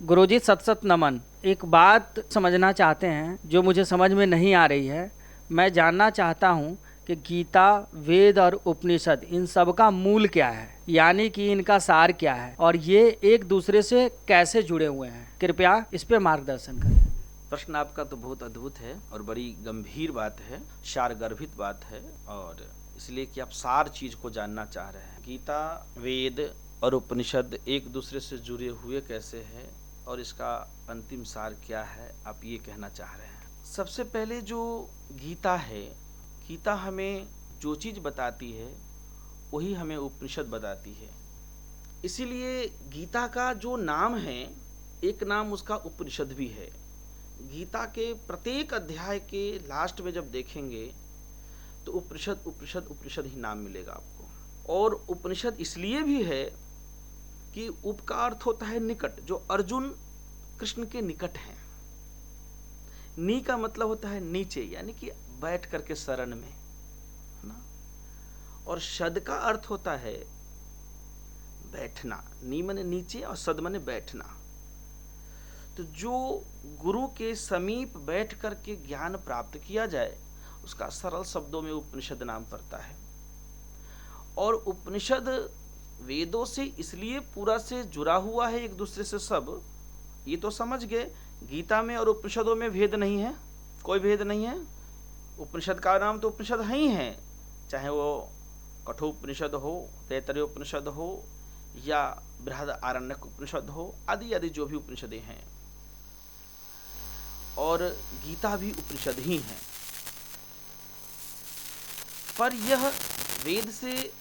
गुरुजी सत सत नमन। एक बात समझना चाहते हैं जो मुझे समझ में नहीं आ रही है। मैं जानना चाहता हूँ कि गीता, वेद और उपनिषद इन सब का मूल क्या है, यानी कि इनका सार क्या है और ये एक दूसरे से कैसे जुड़े हुए हैं। कृपया इस पे मार्गदर्शन करें। प्रश्न आपका तो बहुत अद्भुत है और बड़ी गंभीर बात है, सारगर्भित बात है, और इसलिए कि आप सार चीज को जानना चाह रहे हैं। गीता, वेद और उपनिषद एक दूसरे से जुड़े हुए कैसे हैं और इसका अंतिम सार क्या है, आप ये कहना चाह रहे हैं। सबसे पहले जो गीता है, गीता हमें जो चीज बताती है वही हमें उपनिषद बताती है। इसीलिए गीता का जो नाम है, एक नाम उसका उपनिषद भी है। गीता के प्रत्येक अध्याय के लास्ट में जब देखेंगे तो उपनिषद उपनिषद उपनिषद ही नाम मिलेगा आपको। और उपनिषद इसलिए भी है कि उप का अर्थ होता है निकट, जो अर्जुन कृष्ण के निकट हैं। नी का मतलब होता है नीचे, यानी कि बैठ करके शरण में, है ना। और शद का अर्थ होता है बैठना। नी माने नीचे और सद माने बैठना। तो जो गुरु के समीप बैठ करके ज्ञान प्राप्त किया जाए उसका सरल शब्दों में उपनिषद नाम पड़ता है। और उपनिषद वेदों से इसलिए पूरा से जुड़ा हुआ है एक दूसरे से। सब ये तो समझ गए, गीता में और उपनिषदों में भेद नहीं है, कोई भेद नहीं है। उपनिषद का नाम तो उपनिषद है ही है, चाहे वो कठोपनिषद हो, तैत्तरीय उपनिषद हो या बृहदारण्यक उपनिषद हो, आदि आदि जो भी उपनिषदें हैं। और गीता भी उपनिषद ही है, पर यह वेद से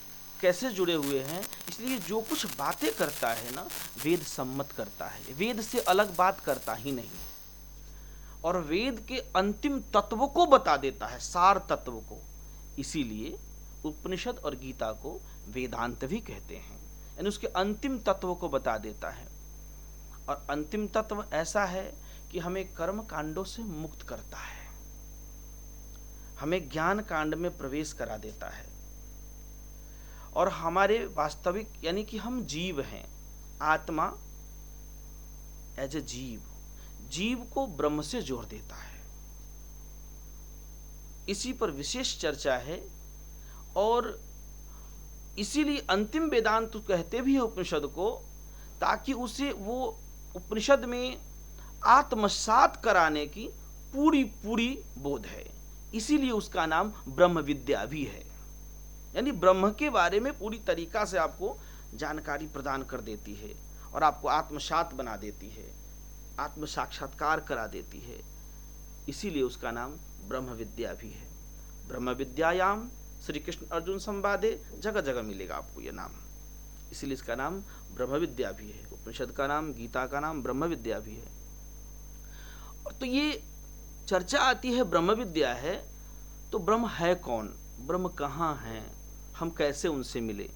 कैसे जुड़े हुए हैं, इसलिए जो कुछ बातें करता है ना, वेद सम्मत करता है, वेद से अलग बात करता ही नहीं। और वेद के अंतिम तत्व को बता देता है, सार तत्व को। इसीलिए उपनिषद और गीता को वेदांत भी कहते हैं, यानी उसके अंतिम तत्व को बता देता है। और अंतिम तत्व ऐसा है कि हमें कर्म कांडों से मुक्त करता है, हमें ज्ञान कांड में प्रवेश करा देता है। और हमारे वास्तविक, यानी कि हम जीव हैं, आत्मा एज ए जीव, जीव को ब्रह्म से जोड़ देता है। इसी पर विशेष चर्चा है। और इसीलिए अंतिम वेदांत कहते भी है उपनिषद को, ताकि उसे वो उपनिषद में आत्मसात कराने की पूरी पूरी बोध है। इसीलिए उसका नाम ब्रह्म विद्या भी है, यानी ब्रह्म के बारे में पूरी तरीका से आपको जानकारी प्रदान कर देती है और आपको आत्मसात बना देती है, आत्म साक्षात्कार करा देती है। इसीलिए उसका नाम ब्रह्म विद्या भी है। ब्रह्म विद्यायाम श्री कृष्ण अर्जुन संवादे जगह जगह मिलेगा आपको यह नाम, इसलिए इसका नाम ब्रह्म विद्या भी है। उपनिषद का नाम, गीता का नाम ब्रह्म विद्या भी है। तो ये चर्चा आती है ब्रह्म विद्या है, तो ब्रह्म है कौन, ब्रह्म कहाँ है, हम कैसे उनसे मिले,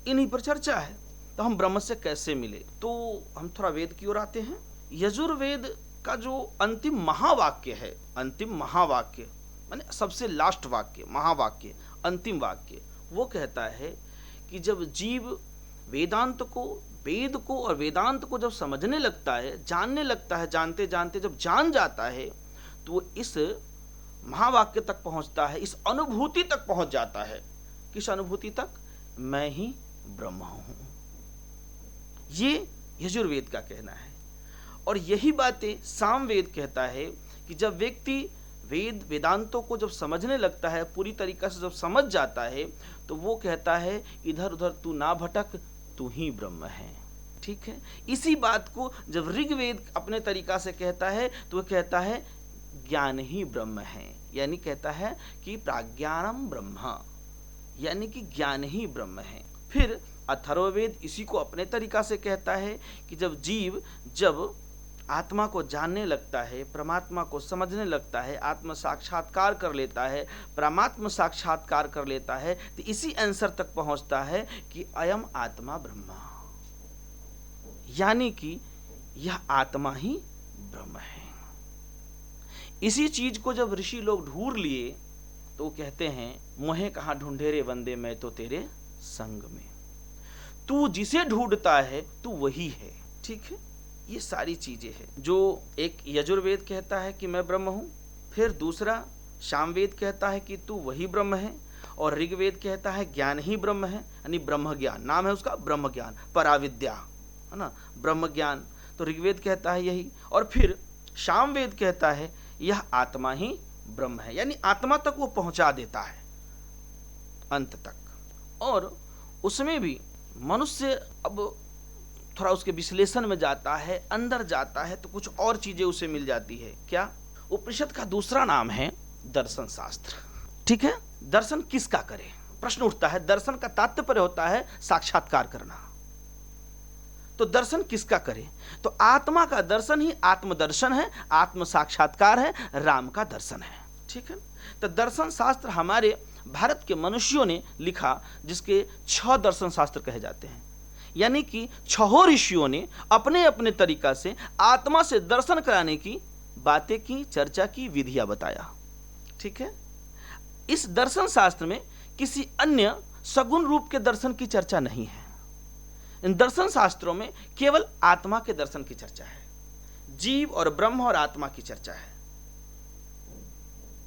इन्हीं पर चर्चा है। तो हम ब्रह्म से कैसे मिले, तो हम थोड़ा वेद की ओर आते हैं। यजुर्वेद का जो अंतिम महावाक्य है, अंतिम महावाक्य माने सबसे लास्ट वाक्य, महावाक्य, अंतिम वाक्य, वो कहता है कि जब जीव वेदांत को, वेद को और वेदांत को जब समझने लगता है, जानने लगता है, जानते जानते जब जान जाता है, तो वो इस महावाक्य तक पहुंचता है, इस अनुभूति तक पहुंच जाता है। किस अनुभूति तक? मैं ही ब्रह्म हूं। ये यजुर्वेद का कहना है। और यही बातें सामवेद कहता है कि जब व्यक्ति वेद वेदांतों को जब समझने लगता है, पूरी तरीका से जब समझ जाता है, तो वो कहता है इधर उधर तू ना भटक, तू ही ब्रह्म है। ठीक है। इसी बात को जब ऋग्वेद अपने तरीका से कहता है, तो वह कहता है ज्ञान ही ब्रह्म है, यानी कहता है कि प्राज्ञानम ब्रह्म, यानी कि ज्ञान ही ब्रह्म है। फिर अथर्ववेद इसी को अपने तरीका से कहता है कि जब जीव जब आत्मा को जानने लगता है, परमात्मा को समझने लगता है, आत्म साक्षात्कार कर लेता है, परमात्मा साक्षात्कार कर लेता है, तो इसी आंसर तक पहुंचता है कि अयम आत्मा ब्रह्म, यानी कि यह आत्मा ही ब्रह्म है। इसी चीज को जब ऋषि लोग ढूंढ लिए तो वो कहते हैं मोहे कहाँ ढूंढे रे वंदे, मैं तो तेरे संग में। तू जिसे ढूंढता है तू वही है। ठीक है। ये सारी चीजें हैं जो एक यजुर्वेद कहता है कि मैं ब्रह्म हूं, फिर दूसरा सामवेद कहता है कि तू वही ब्रह्म है, और ऋग्वेद कहता है ज्ञान ही ब्रह्म है, यानी ब्रह्म ज्ञान नाम है उसका, ब्रह्म ज्ञान, पराविद्या है ना, ब्रह्म ज्ञान। तो ऋग्वेद कहता है यही, और फिर सामवेद कहता है यह आत्मा ही ब्रह्म है, यानी आत्मा तक वो पहुंचा देता है, अंत तक। और उसमें भी मनुष्य अब थोड़ा उसके विश्लेषण में जाता है, अंदर जाता है, तो कुछ और चीजें उसे मिल जाती है। क्या? उपनिषद का दूसरा नाम है दर्शन शास्त्र। ठीक है, दर्शन किसका करे? प्रश्न उठता है। दर्शन का तात्पर्य होता है साक्षात्कार करना। तो दर्शन किसका करे? तो आत्मा का दर्शन ही आत्मदर्शन है, आत्म साक्षात्कार है, राम का दर्शन है। ठीक है, तो दर्शन शास्त्र हमारे भारत के मनुष्यों ने लिखा, जिसके 6 दर्शन शास्त्र कहे जाते हैं, यानी कि 6 ऋषियों ने अपने अपने तरीका से आत्मा से दर्शन कराने की बातें की, चर्चा की, विधियां बताया। ठीक है, इस दर्शन शास्त्र में किसी अन्य सगुण रूप के दर्शन की चर्चा नहीं है। इन दर्शन शास्त्रों में केवल आत्मा के दर्शन की चर्चा है, जीव और ब्रह्म और आत्मा की चर्चा है।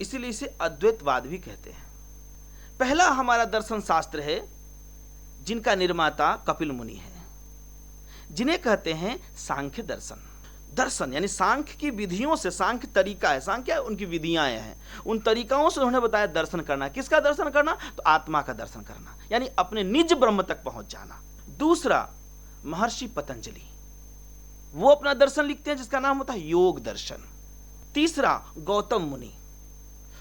इसीलिए इसे अद्वैतवाद भी कहते हैं। पहला हमारा दर्शन शास्त्र है जिनका निर्माता कपिल मुनि है, जिन्हें कहते हैं सांख्य दर्शन। दर्शन यानी सांख्य की विधियों से, सांख्य तरीका है, सांख्य उनकी विधियां हैं, उन तरीकाओं से उन्होंने बताया दर्शन करना। किसका दर्शन करना? तो आत्मा का दर्शन करना, यानी अपने निज ब्रह्म तक पहुंच जाना। दूसरा महर्षि पतंजलि, वो अपना दर्शन लिखते हैं जिसका नाम होता है योग दर्शन। तीसरा गौतम मुनि,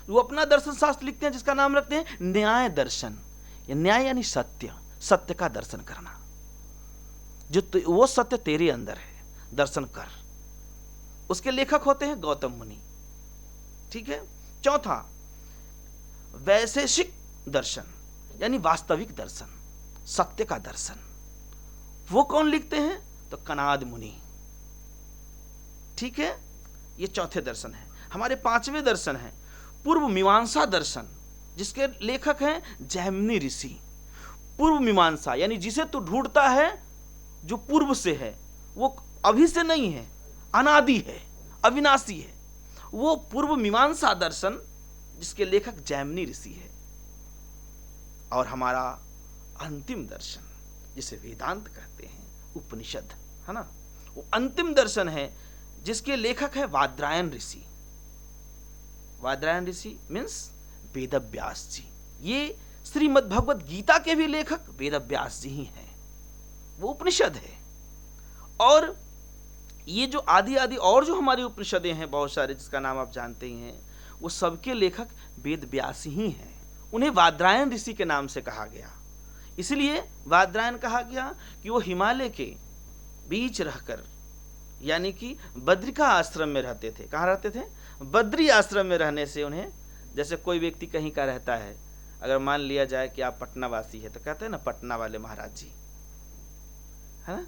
वो अपना दर्शन शास्त्र लिखते हैं जिसका नाम रखते हैं न्याय दर्शन। न्याय यानी सत्य, सत्य का दर्शन करना, जो वो सत्य तेरे अंदर है, दर्शन कर। उसके लेखक होते हैं गौतम मुनि। ठीक है, चौथा वैशेषिक दर्शन, यानी वास्तविक दर्शन, सत्य का दर्शन। वो कौन लिखते हैं? तो कनाद मुनि। ठीक है, ये चौथे दर्शन है। हमारे 5वें दर्शन है पूर्व मीमांसा दर्शन, जिसके लेखक हैं जैमिनी ऋषि। पूर्व मीमांसा यानी जिसे तू ढूंढता है जो पूर्व से है, वो अभी से नहीं है, अनादि है, अविनाशी है। वो पूर्व मीमांसा दर्शन जिसके लेखक जैमिनी ऋषि है। और हमारा अंतिम दर्शन जिसे वेदांत कहते हैं, उपनिषद, है ना, वो अंतिम दर्शन है जिसके लेखक है वादरायण ऋषि। वादरायण ऋषि मीन्स वेदव्यास जी। ये श्रीमद् भगवत गीता के भी लेखक वेदव्यास जी ही हैं। वो उपनिषद है। और ये जो आदि आदि और जो हमारी उपनिषदें हैं बहुत सारे, जिसका नाम आप जानते ही हैं, वो सबके लेखक वेदव्यास ही हैं। उन्हें वादरायण ऋषि के नाम से कहा गया। इसलिए वादरायण कहा गया कि वो हिमालय के बीच रहकर, यानी कि बद्रिका आश्रम में रहते थे। कहाँ रहते थे? बद्री आश्रम में रहने से उन्हें, जैसे कोई व्यक्ति कहीं का रहता है, अगर मान लिया जाए कि आप पटना वासी है तो कहते हैं ना पटना वाले महाराज जी, है ना,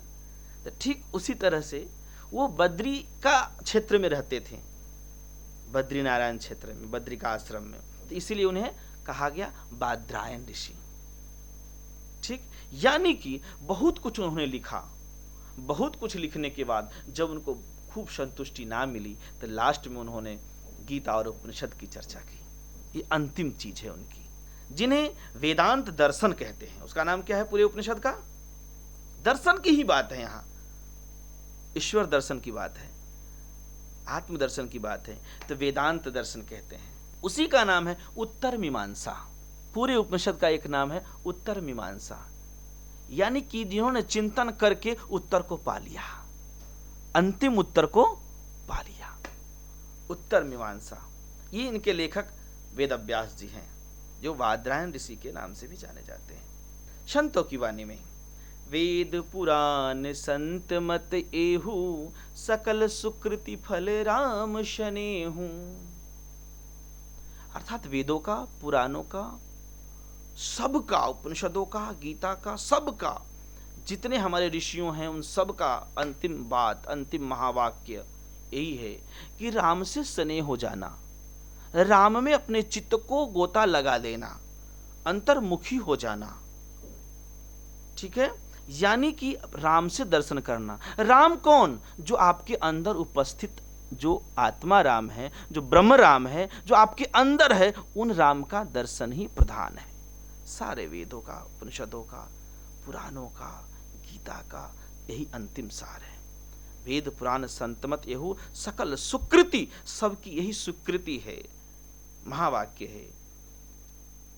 तो ठीक उसी तरह से वो बद्री का क्षेत्र में रहते थे, बद्री नारायण क्षेत्र में, बद्रिका आश्रम में। तो इसीलिए उन्हें कहा गया वादरायण ऋषि। ठीक, यानी कि बहुत कुछ उन्होंने लिखा। बहुत कुछ लिखने के बाद जब उनको खूब संतुष्टि ना मिली तो लास्ट में उन्होंने गीता और उपनिषद की चर्चा की। ये अंतिम चीज है उनकी, जिन्हें वेदांत दर्शन कहते हैं। उसका नाम क्या है पूरे उपनिषद का? दर्शन की ही बात है। यहां ईश्वर दर्शन की बात है, आत्मदर्शन की बात है, तो वेदांत दर्शन कहते हैं। उसी का नाम है उत्तर मीमांसा। पूरे उपनिषद का एक नाम है उत्तर मीमांसा, यानी कि जिन्होंने चिंतन करके उत्तर को पा लिया, अंतिम उत्तर को पा लिया, उत्तर मीमांसा। ये इनके लेखक वेदव्यास जी हैं, जो वादरायण ऋषि के नाम से भी जाने जाते हैं। संतों की वाणी में वेद पुराण संत मत एहू, सकल सुकृति फल राम शनेहू। अर्थात वेदों का, पुराणों का, सबका, उपनिषदों का, गीता का, सबका, जितने हमारे ऋषियों हैं उन सब का अंतिम बात, अंतिम महावाक्य यही है कि राम से स्नेह हो जाना, राम में अपने चित्त को गोता लगा लेना, अंतर्मुखी हो जाना। ठीक है, यानी कि राम से दर्शन करना। राम कौन? जो आपके अंदर उपस्थित जो आत्मा राम है, जो ब्रह्म राम है, जो आपके अंदर है, उन राम का दर्शन ही प्रधान है। सारे वेदों का, उपनिषदों का, पुराणों का, गीता का यही अंतिम सार है। वेद पुराण संतमत यहु सकल सुकृति, सबकी यही सुकृति है। महावाक्य है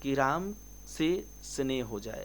कि राम से स्नेह हो जाए,